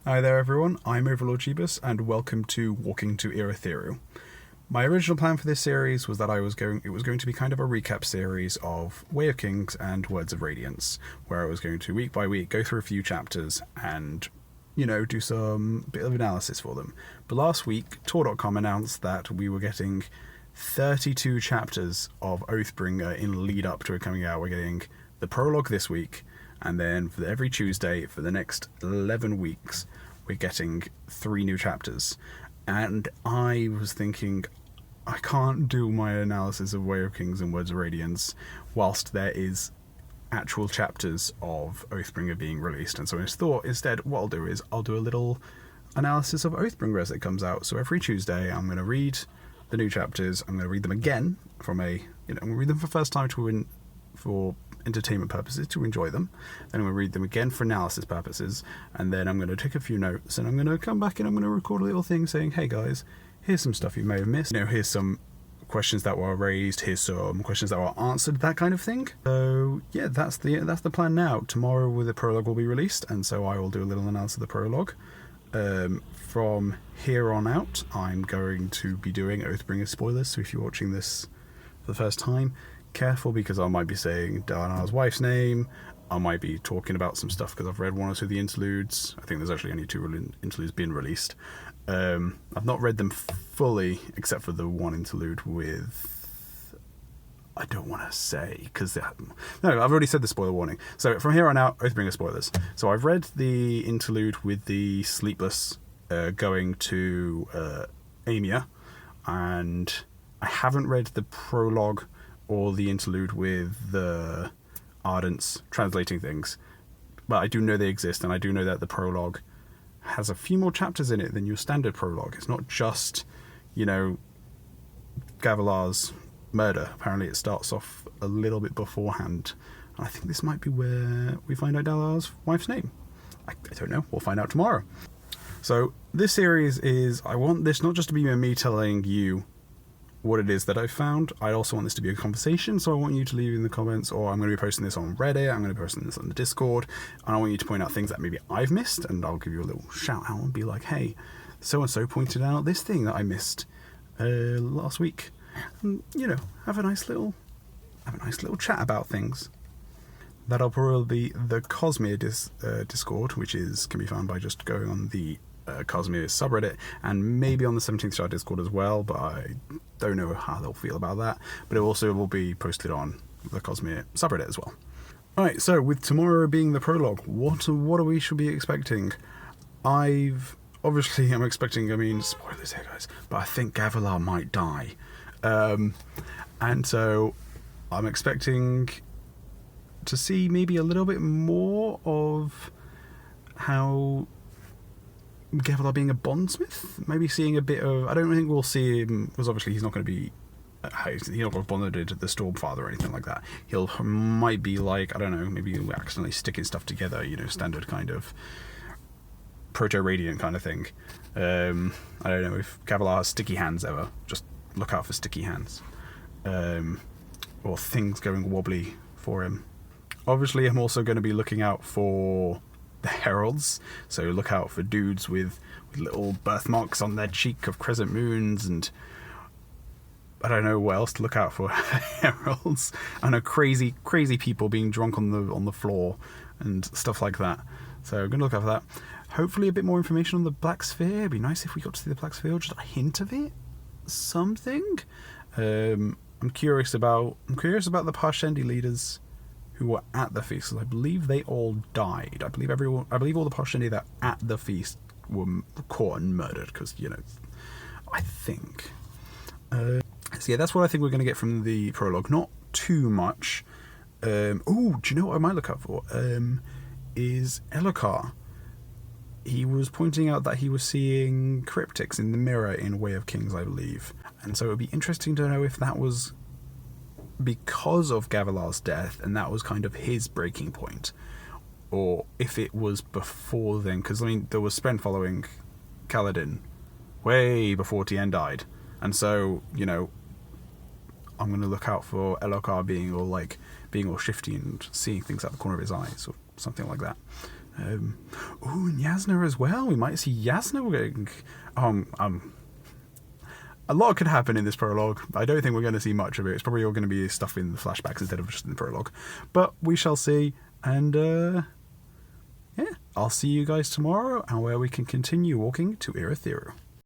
Hi there everyone, I'm Overlord Jeebus and welcome to Walking to Urithiru. My original plan for this series was that it was going to be kind of a recap series of Way of Kings and Words of Radiance, where I was going to week by week go through a few chapters and, do some bit of analysis for them. But last week, Tor.com announced that we were getting 32 chapters of Oathbringer in lead up to it coming out. We're getting the prologue this week, and then for every Tuesday for the next 11 weeks, we're getting 3 new chapters. And I was thinking, I can't do my analysis of Way of Kings and Words of Radiance whilst there is actual chapters of Oathbringer being released. And so I thought, instead, what I'll do is I'll do a little analysis of Oathbringer as it comes out. So every Tuesday, I'm going to read the new chapters. I'm going to read them again I'm going to read them for the first time for entertainment purposes, to enjoy them. Then I'm going to read them again for analysis purposes, and then I'm going to take a few notes, and I'm going to come back and I'm going to record a little thing saying, hey guys, here's some stuff you may have missed. Here's some questions that were raised, here's some questions that were answered, that kind of thing. So yeah, that's the plan now. Tomorrow the prologue will be released, and so I will do a little analysis of the prologue. From here on out, I'm going to be doing Oathbringer spoilers, so if you're watching this for the first time, careful, because I might be saying Dana's wife's name. I might be talking about some stuff because I've read one or two of the interludes. I think there's actually only 2 interludes been released. I've not read them fully, except for the one interlude with... I don't want to say, because... No, I've already said the spoiler warning. So from here on out, Oathbringer spoilers. So I've read the interlude with the Sleepless going to Amia, and I haven't read the prologue or the interlude with the Ardents translating things, but I do know they exist, and I do know that the prologue has a few more chapters in it than your standard prologue. It's not just, Gavilar's murder. Apparently it starts off a little bit beforehand, and I think this might be where we find out Gavilar's wife's name. I don't know, we'll find out tomorrow. So this series I want this not just to be me telling you what it is that I've found. I also want this to be a conversation, so I want you to leave in the comments, or I'm going to be posting this on Reddit, I'm going to be posting this on the Discord, and I want you to point out things that maybe I've missed, and I'll give you a little shout out and be like, hey, so-and-so pointed out this thing that I missed last week. And, have a nice little chat about things. That'll probably be the Cosmere Discord, which can be found by just going on the Cosmere subreddit, and maybe on the 17th Star Discord as well, but I don't know how they'll feel about that. But it also will be posted on the Cosmere subreddit as well. Alright, so with tomorrow being the prologue, what we should be expecting? I'm expecting, spoilers here guys, but I think Gavilar might die. And so I'm expecting to see maybe a little bit more of how Gavilar being a bondsmith, maybe seeing a bit of... I don't think we'll see him, because obviously he's not going to be... He's not going to bonded to the Stormfather or anything like that. Might be like, I don't know, maybe accidentally sticking stuff together, standard kind of proto-radiant kind of thing. I don't know if Gavilar has sticky hands ever. Just look out for sticky hands. Or things going wobbly for him. Obviously, I'm also going to be looking out for the heralds, so look out for dudes with little birthmarks on their cheek of crescent moons, and I don't know what else to look out for. Heralds. I know crazy people being drunk on the floor and stuff like that. So I'm going to look out for that. Hopefully a bit more information on the Black Sphere. It'd be nice if we got to see the Black Sphere, just a hint of it, something. I'm curious about the Parshendi leaders who were at the feast, because I believe they all died. I believe all the Parshendi that at the feast were caught and murdered, because, I think. So yeah, that's what I think we're going to get from the prologue. Not too much. Do you know what I might look out for? Is Elokar. He was pointing out that he was seeing cryptics in the mirror in Way of Kings, I believe. And so it would be interesting to know if that was because of Gavilar's death, and that was kind of his breaking point, or if it was before then, because there was Spren following Kaladin way before Tien died, and so I'm going to look out for Elokar being all shifty and seeing things out the corner of his eyes or something like that. Ooh, and Yasna as well. We might see Yasna. A lot could happen in this prologue. I don't think we're going to see much of it. It's probably all going to be stuff in the flashbacks instead of just in the prologue. But we shall see. And, yeah, I'll see you guys tomorrow, and where we can continue walking to Urithiru.